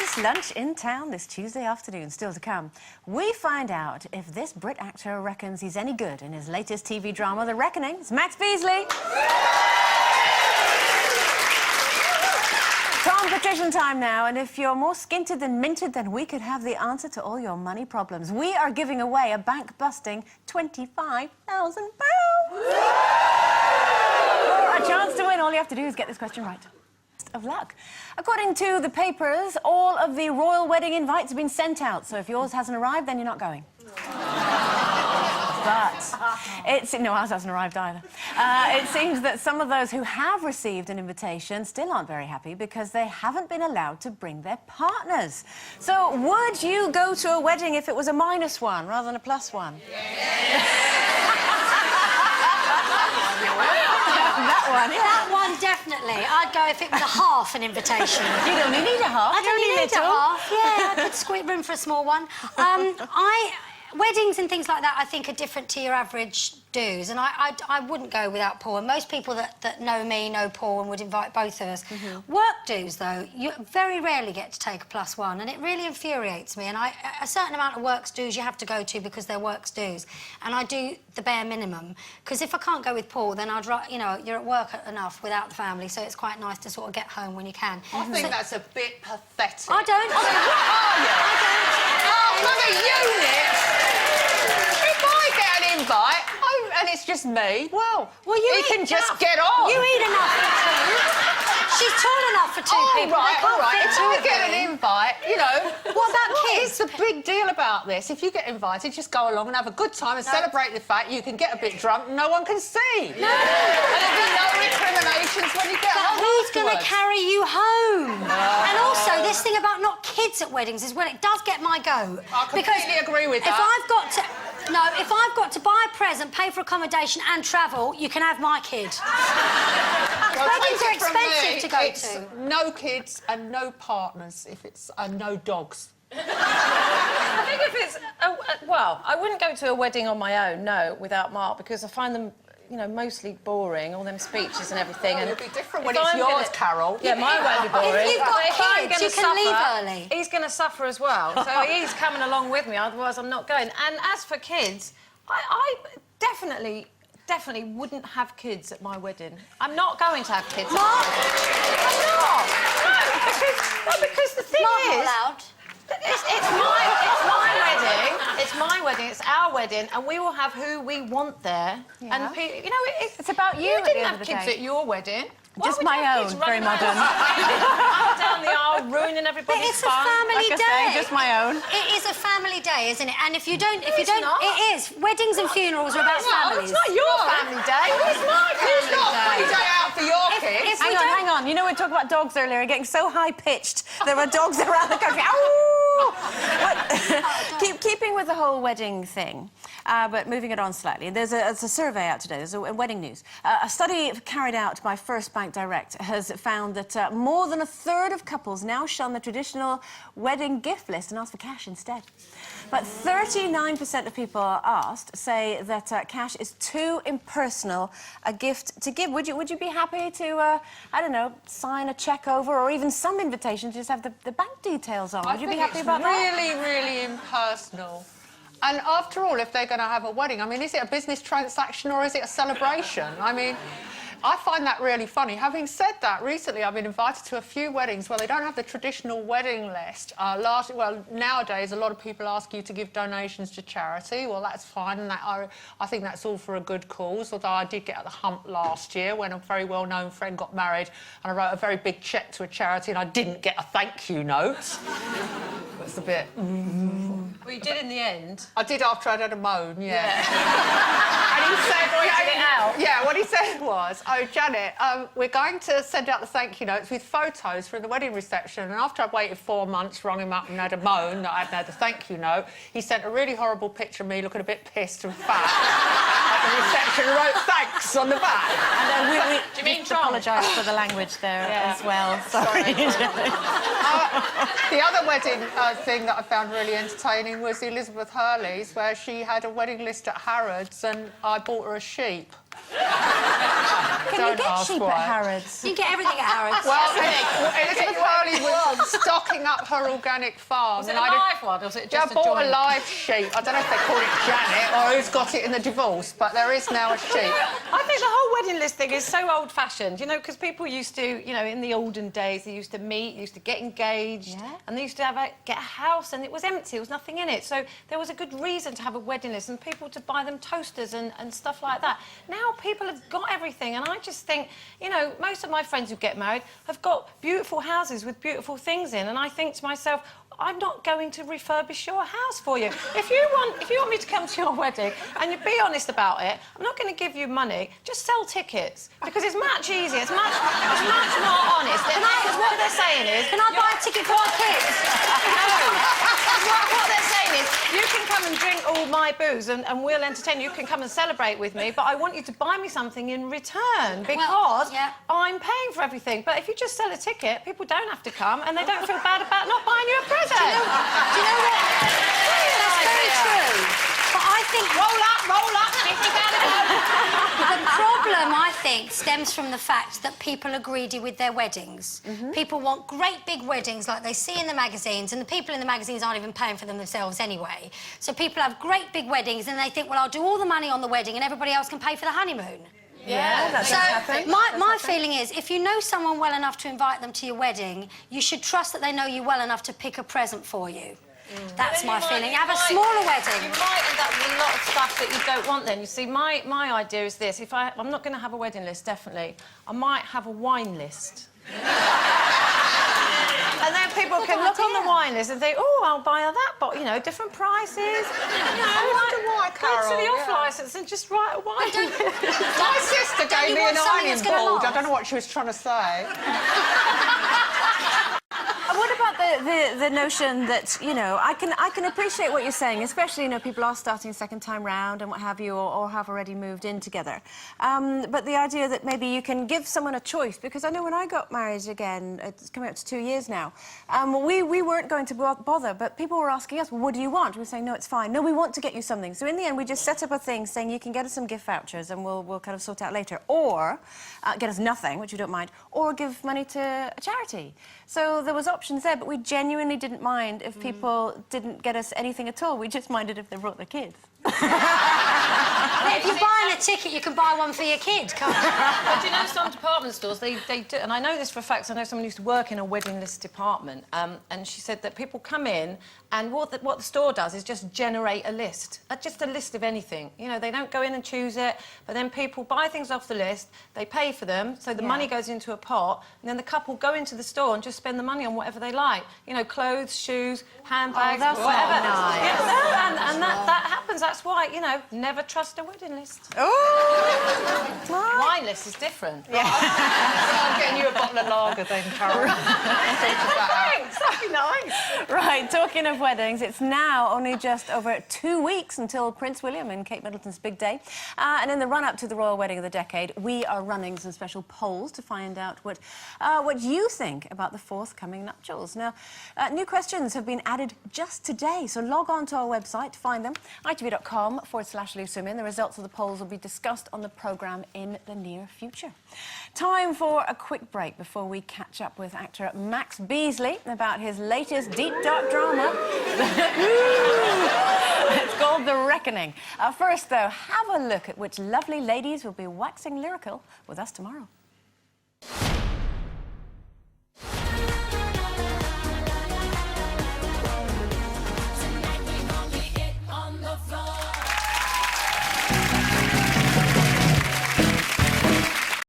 This lunch in town this Tuesday afternoon, still to come. We find out if this Brit actor reckons he's any good in his latest TV drama, The Reckoning. It's Max Beasley. Tom, Patrician time now, and if you're more skinted than minted, then we could have the answer to all your money problems. We are giving away a bank-busting £25,000. A chance to win. All you have to do is get this question right. Of luck. According to the papers, all of the royal wedding invites have been sent out, so if yours hasn't arrived, then you're not going. But no, ours hasn't arrived either. It seems that some of those who have received an invitation still aren't very happy because they haven't been allowed to bring their partners. So would you go to a wedding if it was a -1 rather than a +1? That one, definitely. I'd go if it was a half an invitation. You'd only need a half. I'd only need a half, yeah. I could squeeze room for a small one. Weddings and things like that, I think, are different to your average dues, and I wouldn't go without Paul. And most people that know me know Paul and would invite both of us. Work dues, though, you very rarely get to take a +1, and it really infuriates me. And a certain amount of works dues you have to go to because they're works dues, and I do the bare minimum. Because if I can't go with Paul, then you know, you're at work enough without the family, so it's quite nice to sort of get home when you can. I think that's a bit pathetic. I don't. What are you? I don't. Oh, mother unit! If I get an invite, and it's just me, well, you can just get on. You eat enough for two. She's tall enough for two people. All right. If I get an an invite, you know... What about kids? What's the big deal about this? If you get invited, just go along and have a good time and celebrate the fact you can get a bit drunk and no one can see. No. And there'll be no recriminations when you get home. But who's going to carry you home? And also, this thing about not kids at weddings as well, it does get my goat. I completely agree with that. If I've got to buy a present, pay for accommodation and travel, you can have my kid. Weddings are expensive to go to. No kids and no partners if it's no dogs. I think if it's... well, I wouldn't go to a wedding on my own, no, without Mark, because I find them, you know, mostly boring, all them speeches and everything. And it'll be different when it's yours, Carol. Yeah, mine won't be boring. If you've got kids, you can leave early. He's going to suffer as well, so he's coming along with me, otherwise I'm not going. And as for kids, I definitely wouldn't have kids at my wedding. I'm not going to have kids. Mark? I'm not. No, because the thing Mark is... not allowed. It's my wedding. It's my wedding. It's our wedding, and we will have who we want there. Yeah. And you know, it's about you. You didn't have kids at your wedding. Just my own, very modern. Up down the aisle, ruining everybody's It's fun. a family like day. I say, just my own. It is a family day, isn't it? And if you don't, It's not. it is. Weddings and funerals are about families. It's not your family day. It's my family Day out for your kids. Hang on. You know, we talked about dogs earlier, getting so high-pitched. There were dogs around the country. Keeping with the whole wedding thing, but moving it on slightly, there's a survey out today, there's a wedding news. A study carried out by First Bank Direct has found that more than a third of couples now shun the traditional wedding gift list and ask for cash instead. But 39% of people asked say that cash is too impersonal a gift to give. Would you be happy to, I don't know, sign a cheque over, or even some invitation to just have the bank details on? Would you be happy about that? Really impersonal. And after all, if they're going to have a wedding, I mean, is it a business transaction or is it a celebration? I mean, I find that really funny. Having said that, recently I've been invited to a few weddings where they don't have the traditional wedding list. Nowadays, a lot of people ask you to give donations to charity. Well, that's fine, and I think that's all for a good cause, although I did get at the hump last year when a very well-known friend got married and I wrote a very big cheque to a charity and I didn't get a thank you note. It's a bit... Well, you did in the end. I did after I'd had a moan, yeah. And he said... what he said was, oh, Janet, we're going to send out the thank you notes with photos for the wedding reception. And after I'd waited 4 months, rung him up and had a moan that I hadn't had the thank you note, he sent a really horrible picture of me looking a bit pissed and fat at the reception and wrote thanks on the back. And we Do you mean apologise for the language there as well. Sorry. The other wedding thing that I found really entertaining was Elizabeth Hurley's, where she had a wedding list at Harrods and I bought her a sheep. don't get ask cheap why. at Harrods. You can get everything at Harrods. Well, Elizabeth Hurley was stocking up her organic farm. Was it a live one, or was it just I bought joint? a live sheep. I don't know if they call it Janet or who's got it in the divorce, but there is now a sheep. I think the whole wedding list thing is so old-fashioned, you know, because people used to, you know, in the olden days, they used to meet, used to get engaged, and they used to get a house, and it was empty, there was nothing in it. So there was a good reason to have a wedding list and people to buy them toasters and stuff like that. Now people have got everything, and I just think, you know, most of my friends who get married have got beautiful houses with beautiful things in, and I think to myself, I'm not going to refurbish your house for you. If you want me to come to your wedding and you be honest about it, I'm not going to give you money. Just sell tickets, because it's much easier. It's much more honest. Because what they're saying is, Can I buy a ticket for our kids? what they're saying is, you can come and drink all my booze and we'll entertain you. You can come and celebrate with me, but I want you to buy me something in return, because I'm paying for everything. But if you just sell a ticket, people don't have to come and they don't feel bad about not buying you a present. Do you know what? That's very true. But I think... Roll up, The problem, I think, stems from the fact that people are greedy with their weddings. People want great big weddings like they see in the magazines, and the people in the magazines aren't even paying for them themselves anyway. So people have great big weddings and they think, well, I'll do all the money on the wedding and everybody else can pay for the honeymoon. Yeah, that's happening. My feeling is, if you know someone well enough to invite them to your wedding, you should trust that they know you well enough to pick a present for you. That's my feeling. Have a smaller wedding. You might end up with a lot of stuff that you don't want then. You see, my idea is this. I'm not going to have a wedding list, definitely. I might have a wine list. And then people can look on the wine list and think, oh, I'll buy that, but, you know, different prices. I wonder why, Carol. Go to the off-licence and just write a wine list. My sister gave me an ironing board. I don't know what she was trying to say. What about the notion that, you know, I can appreciate what you're saying, especially, you know, people are starting second time round and what have you, or have already moved in together. But the idea that maybe you can give someone a choice, because I know when I got married again, it's coming up to 2 years now, we weren't going to bother, but people were asking us, well, what do you want? We were saying, no, it's fine. No, we want to get you something. So in the end, we just set up a thing saying you can get us some gift vouchers and we'll kind of sort out later. Or get us nothing, which we don't mind, or give money to a charity. So there was options there, but we genuinely didn't mind if people didn't get us anything at all. We just minded if they brought their kids. If you're buying a ticket, you can buy one for your kid, can't you? But you know, some department stores, they do, and I know this for a fact, I know someone who used to work in a wedding list department, and she said that people come in, and what the store does is just generate a list, just a list of anything. You know, they don't go in and choose it, but then people buy things off the list, they pay for them, so the money goes into a pot, and then the couple go into the store and just spend the money on whatever they like. You know, clothes, shoes, handbags, whatever. Nice. Yeah, no, and that happens. That's why, you know, never trust a wedding list. Oh! Wine list is different. Yeah. I'm getting you a bottle of lager then, Carol. Thanks, that'd be nice. Right, talking of weddings, it's now only just over 2 weeks until Prince William and Kate Middleton's big day. And in the run-up to the royal wedding of the decade, we are running some special polls to find out what you think about the forthcoming nuptials. Now, new questions have been added just today, so log on to our website to find them, itv.com/Lusumin. The results of the polls will be discussed on the programme in the near future. Time for a quick break before we catch up with actor Max Beasley about his latest deep, dark drama. It's called The Reckoning. First, though, have a look at which lovely ladies will be waxing lyrical with us tomorrow.